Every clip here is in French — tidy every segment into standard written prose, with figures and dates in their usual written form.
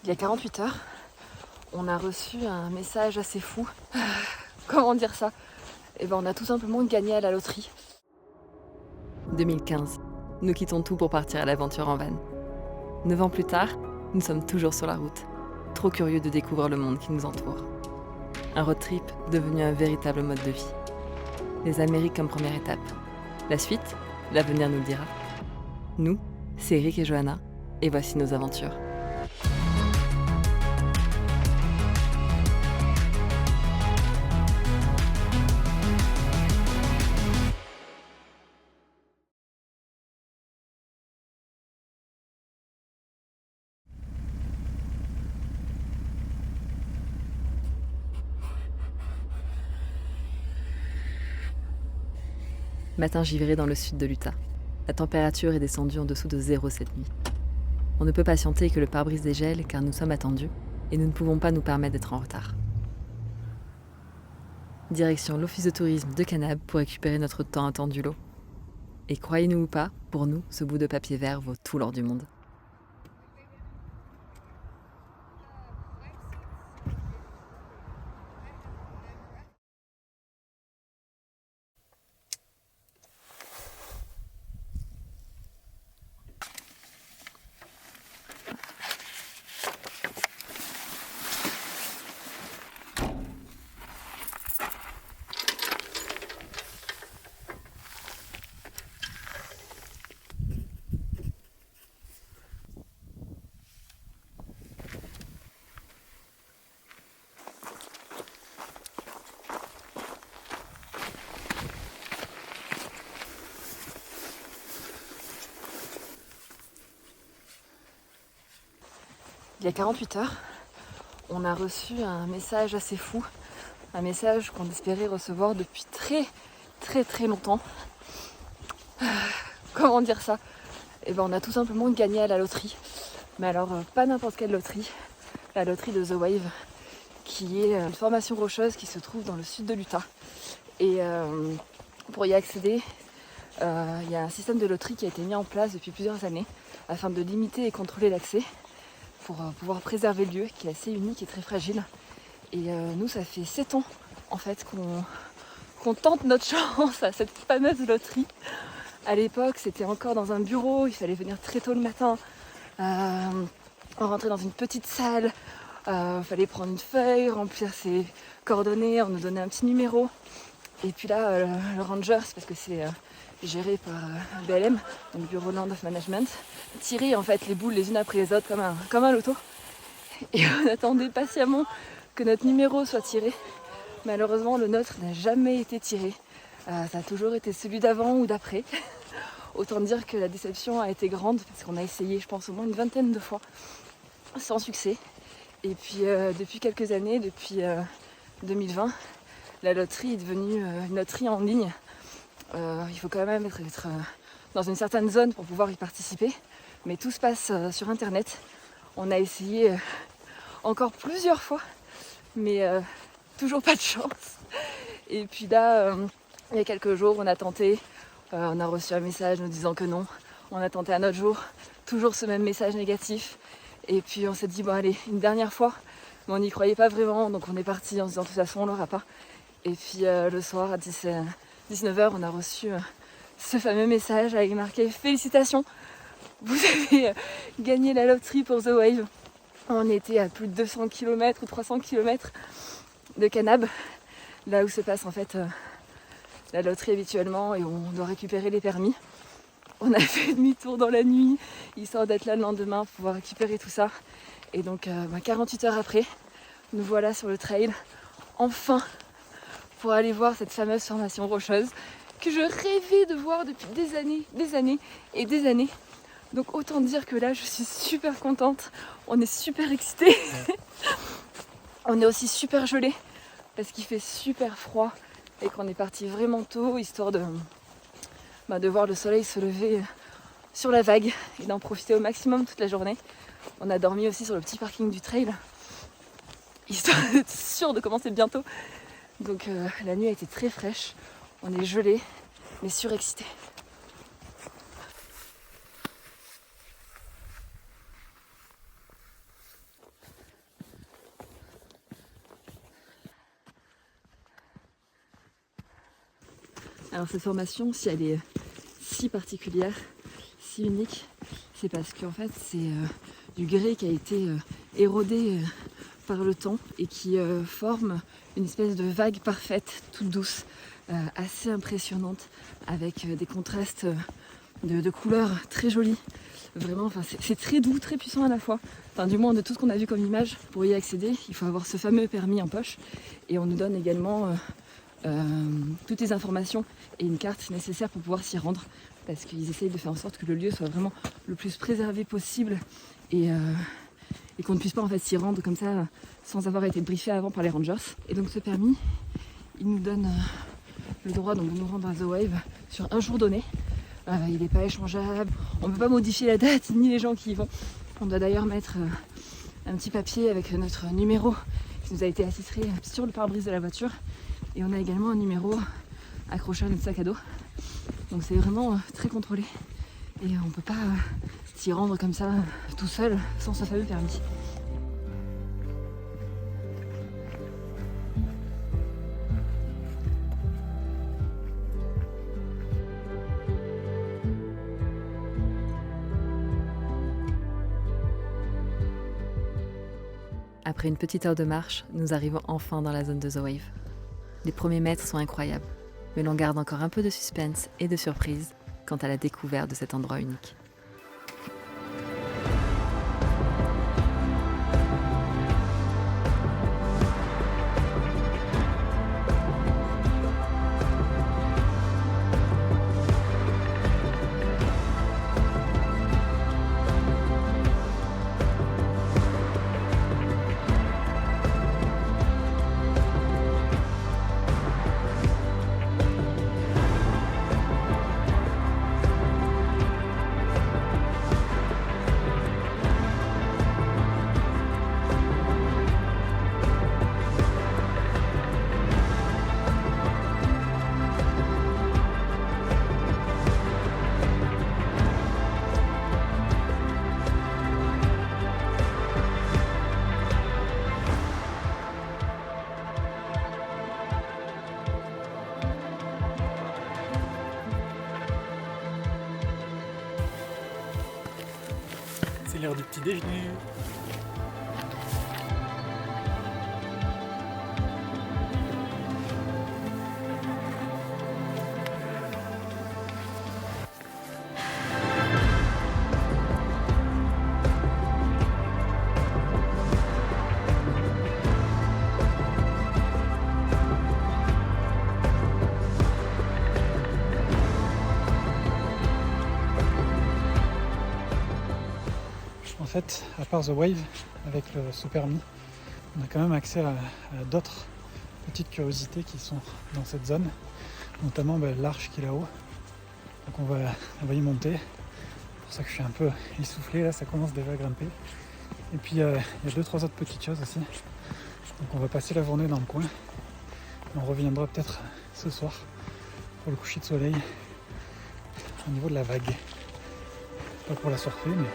Il y a 48 heures, on a reçu un message assez fou. Comment dire ça? On a tout simplement gagné à la loterie. 2015. Nous quittons tout pour partir à l'aventure en van. 9 ans plus tard, nous sommes toujours sur la route, trop curieux de découvrir le monde qui nous entoure. Un road trip devenu un véritable mode de vie. Les Amériques comme première étape. La suite, l'avenir nous le dira. Nous, c'est Eric et Johanna, et voici nos aventures. Matin givré dans le sud de l'Utah. La température est descendue en dessous de 0 cette nuit. On ne peut patienter que le pare-brise dégèle car nous sommes attendus et nous ne pouvons pas nous permettre d'être en retard. Direction l'office de tourisme de Kanab pour récupérer notre tant attendu lot. Et croyez-nous ou pas, pour nous, ce bout de papier vert vaut tout l'or du monde. Il y a 48 heures, on a reçu un message assez fou. Un message qu'on espérait recevoir depuis très longtemps. Comment dire ça? On a tout simplement gagné à la loterie. Mais alors, pas n'importe quelle loterie. La loterie de The Wave, qui est une formation rocheuse qui se trouve dans le sud de l'Utah. Et pour y accéder, il y a un système de loterie qui a été mis en place depuis plusieurs années afin de limiter et contrôler l'accès pour pouvoir préserver le lieu qui est assez unique et très fragile. Et nous, ça fait 7 ans en fait qu'on tente notre chance à cette fameuse loterie. À l'époque, c'était encore dans un bureau, il fallait venir très tôt le matin. On rentrait dans une petite salle, il fallait prendre une feuille, remplir ses coordonnées, on nous donnait un petit numéro. Et puis là, le Ranger, c'est parce que c'est géré par BLM, donc Bureau Land of Management, tirait en fait les boules les unes après les autres comme un loto. Et on attendait patiemment que notre numéro soit tiré. Malheureusement, le nôtre n'a jamais été tiré. Ça a toujours été celui d'avant ou d'après. Autant dire que la déception a été grande parce qu'on a essayé, je pense, au moins une vingtaine de fois sans succès. Et puis depuis quelques années, depuis 2020, la loterie est devenue une loterie en ligne. Il faut quand même être dans une certaine zone pour pouvoir y participer. Mais tout se passe sur internet. On a essayé encore plusieurs fois, mais toujours pas de chance. Et puis là, il y a quelques jours, on a tenté. On a reçu un message nous disant que non. On a tenté un autre jour, toujours ce même message négatif. Et puis on s'est dit, bon allez, une dernière fois. Mais on n'y croyait pas vraiment, donc on est parti en se disant de toute façon on l'aura pas. Et puis le soir à 19h, on a reçu ce fameux message avec marqué félicitations, vous avez gagné la loterie pour The Wave. On était à plus de 200 km ou 300 km de Kanab, là où se passe en fait la loterie habituellement, et on doit récupérer les permis. On a fait demi-tour dans la nuit, histoire d'être là le lendemain pour pouvoir récupérer tout ça. Et donc 48 heures après, nous voilà sur le trail, enfin, pour aller voir cette fameuse formation rocheuse que je rêvais de voir depuis des années. Donc autant dire que là, je suis super contente, on est super excités. On est aussi super gelés parce qu'il fait super froid et qu'on est parti vraiment tôt, histoire de voir le soleil se lever sur la vague et d'en profiter au maximum toute la journée. On a dormi aussi sur le petit parking du trail, histoire d'être sûr de commencer bientôt. Donc la nuit a été très fraîche, on est gelés mais surexcités. Alors cette formation, si elle est si particulière, si unique, c'est parce qu'en fait c'est du grès qui a été érodé par le temps et qui forme une espèce de vague parfaite, toute douce, assez impressionnante, avec des contrastes de couleurs très jolis. Vraiment, c'est très doux, très puissant à la fois. Enfin, du moins de tout ce qu'on a vu comme image. Pour y accéder, il faut avoir ce fameux permis en poche. Et on nous donne également toutes les informations et une carte nécessaire pour pouvoir s'y rendre. Parce qu'ils essayent de faire en sorte que le lieu soit vraiment le plus préservé possible et qu'on ne puisse pas en fait s'y rendre comme ça sans avoir été briefé avant par les rangers. Et donc ce permis, il nous donne le droit donc, de nous rendre à The Wave sur un jour donné. Il n'est pas échangeable, on ne peut pas modifier la date ni les gens qui y vont. On doit d'ailleurs mettre un petit papier avec notre numéro qui nous a été attitré sur le pare-brise de la voiture. Et on a également un numéro accroché à notre sac à dos. Donc c'est vraiment très contrôlé. Et on ne peut pas s'y rendre comme ça tout seul sans ce fameux permis. Après une petite heure de marche, nous arrivons enfin dans la zone de The Wave. Les premiers mètres sont incroyables, mais l'on garde encore un peu de suspense et de surprise quant à la découverte de cet endroit unique. C'est l'heure du petit déjeuner. En fait, à part The Wave, avec ce permis, on a quand même accès à d'autres petites curiosités qui sont dans cette zone, notamment l'arche qui est là-haut. Donc on va y monter. C'est pour ça que je suis un peu essoufflé, là ça commence déjà à grimper. Et puis il y a 2-3 autres petites choses aussi. Donc on va passer la journée dans le coin. Et on reviendra peut-être ce soir pour le coucher de soleil au niveau de la vague. Pas pour la surfer, mais...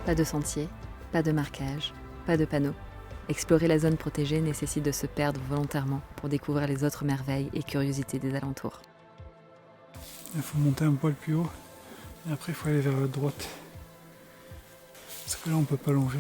Pas de sentier, pas de marquage, pas de panneaux. Explorer la zone protégée nécessite de se perdre volontairement pour découvrir les autres merveilles et curiosités des alentours. Il faut monter un poil plus haut et après il faut aller vers la droite. Parce que là on peut pas longer.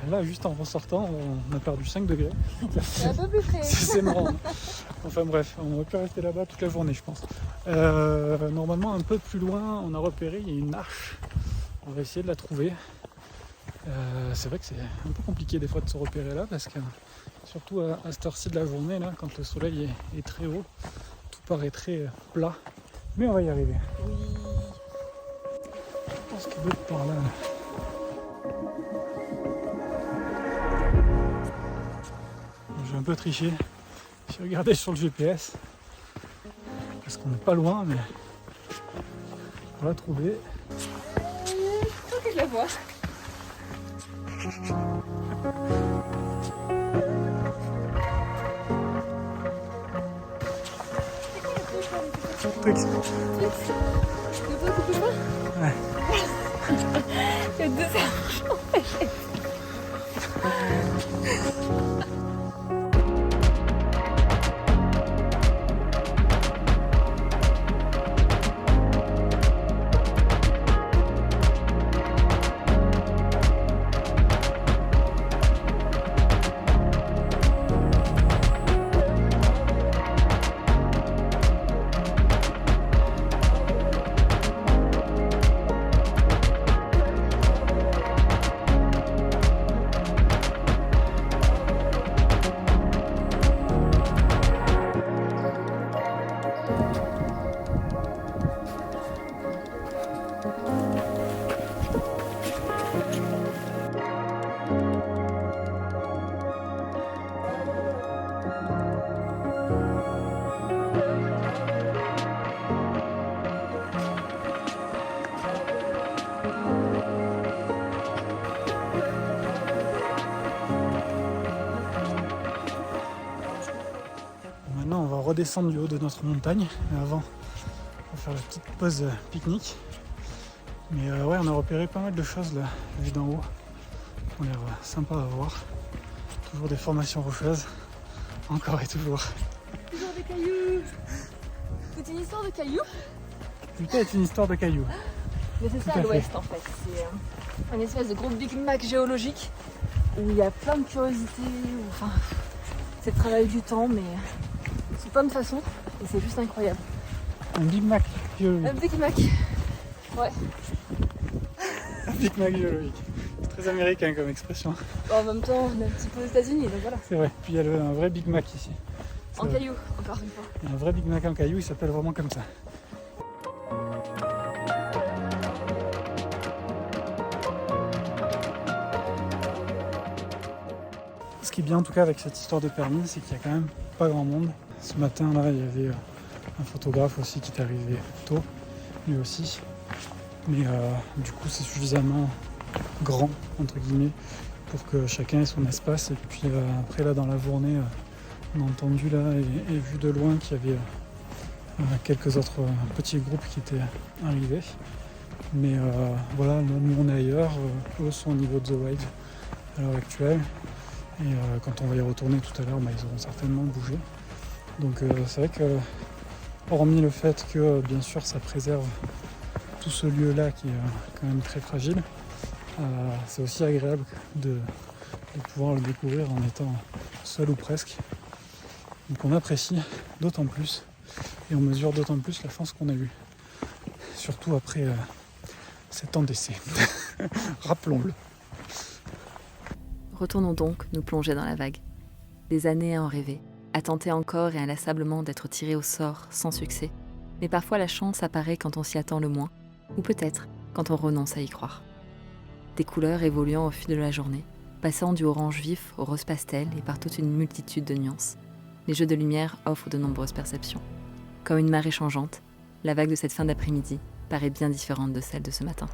là, juste en ressortant, on a perdu 5 degrés. C'est un peu plus frais. C'est marrant. Enfin bref, on aurait pu rester là-bas toute la journée, je pense. Normalement, un peu plus loin, on a repéré, il y a une arche. On va essayer de la trouver. C'est vrai que c'est un peu compliqué des fois de se repérer là, parce que surtout à cette heure-ci de la journée, là, quand le soleil est très haut, tout paraît très plat. Mais on va y arriver. Oui. Je pense qu'il doit être par là. J'ai un peu triché. J'ai regardé sur le GPS. Parce qu'on n'est pas loin, mais on va la trouver. Faut que je la vois. Twix. Le pot coupe pas. Ouais. Il y a 2 heures. Maintenant, on va redescendre du haut de notre montagne. Mais avant, on va faire la petite pause pique-nique. Mais ouais, on a repéré pas mal de choses là, vues d'en haut. On a l'air sympa à voir. Toujours des formations rocheuses. Encore et toujours. Toujours des cailloux. C'est une histoire de cailloux. Putain, c'est une histoire de cailloux. Mais c'est Tout ça à fait. l'Ouest en fait. C'est un espèce de gros Big Mac géologique où il y a plein de curiosités. Enfin, c'est le travail du temps, mais sous plein de façons. Et c'est juste incroyable. Un Big Mac géologique. Un Big Mac. Ouais. Un Big Mac géologique. C'est très américain comme expression. Bon, en même temps, on est un petit peu aux États-Unis, donc voilà. C'est vrai. Puis il y a un vrai Big Mac ici. C'est En vrai. cailloux, encore une fois. Il y a un vrai Big Mac en caillou, il s'appelle vraiment comme ça. Ce qui est bien en tout cas avec cette histoire de permis, c'est qu'il y a quand même pas grand monde. Ce matin là, il y avait un photographe aussi qui est arrivé tôt, lui aussi. Mais du coup c'est suffisamment grand entre guillemets pour que chacun ait son espace. Et puis après là dans la journée, on a entendu là et vu de loin qu'il y avait quelques autres petits groupes qui étaient arrivés. Mais voilà, nous on est ailleurs, eux sont au niveau de The Wave à l'heure actuelle. Et quand on va y retourner tout à l'heure, ils auront certainement bougé. Donc c'est vrai que, hormis le fait que bien sûr ça préserve tout ce lieu-là qui est quand même très fragile, c'est aussi agréable de pouvoir le découvrir en étant seul ou presque. Donc on apprécie d'autant plus et on mesure d'autant plus la chance qu'on a eue. Surtout après 7 ans d'essai. Rappelons-le. Retournons donc nous plonger dans la vague. Des années à en rêver, à tenter encore et inlassablement d'être tiré au sort sans succès. Mais parfois la chance apparaît quand on s'y attend le moins, ou peut-être quand on renonce à y croire. Des couleurs évoluant au fil de la journée, passant du orange vif au rose pastel et par toute une multitude de nuances. Les jeux de lumière offrent de nombreuses perceptions. Comme une marée changeante, la vague de cette fin d'après-midi paraît bien différente de celle de ce matin.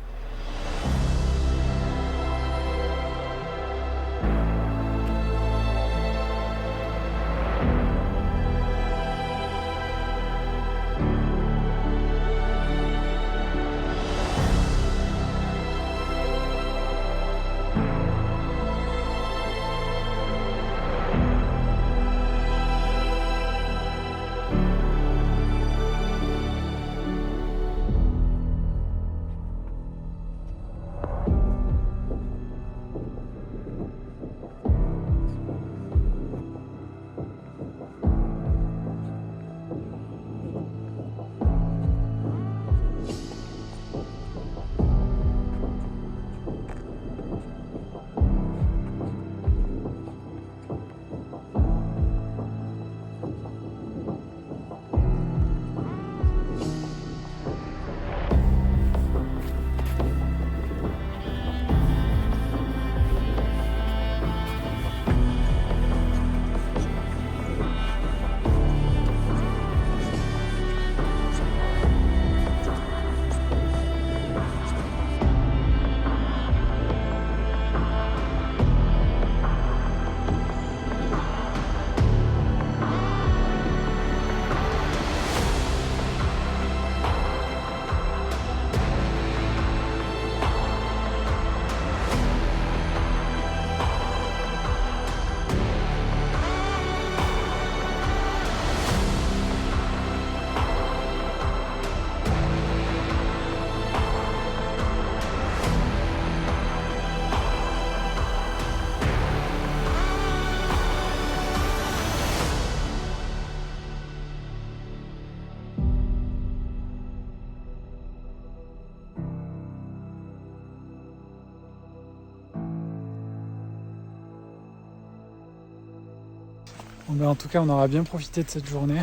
Bon, ben, en tout cas, on aura bien profité de cette journée.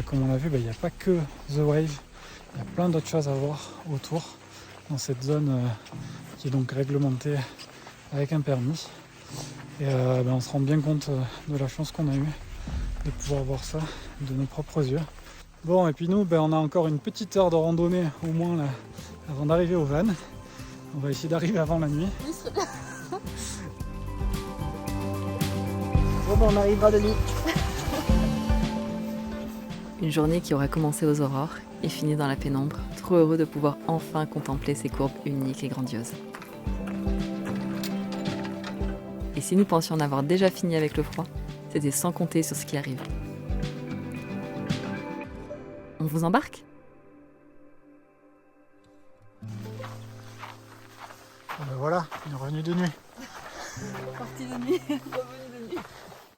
Comme on l'a vu, il n'y a pas que The Wave, il y a plein d'autres choses à voir autour, dans cette zone qui est donc réglementée avec un permis. Et on se rend bien compte de la chance qu'on a eue de pouvoir voir ça de nos propres yeux. Bon, et puis nous, on a encore une petite heure de randonnée au moins là, avant d'arriver au van. On va essayer d'arriver avant la nuit. Bon, on arrivera de nuit. Une journée qui aura commencé aux aurores et fini dans la pénombre, trop heureux de pouvoir enfin contempler ces courbes uniques et grandioses. Et si nous pensions en avoir déjà fini avec le froid, c'était sans compter sur ce qui arrive. On vous embarque ? Voilà, on est revenu de nuit. Partie de nuit, revenu de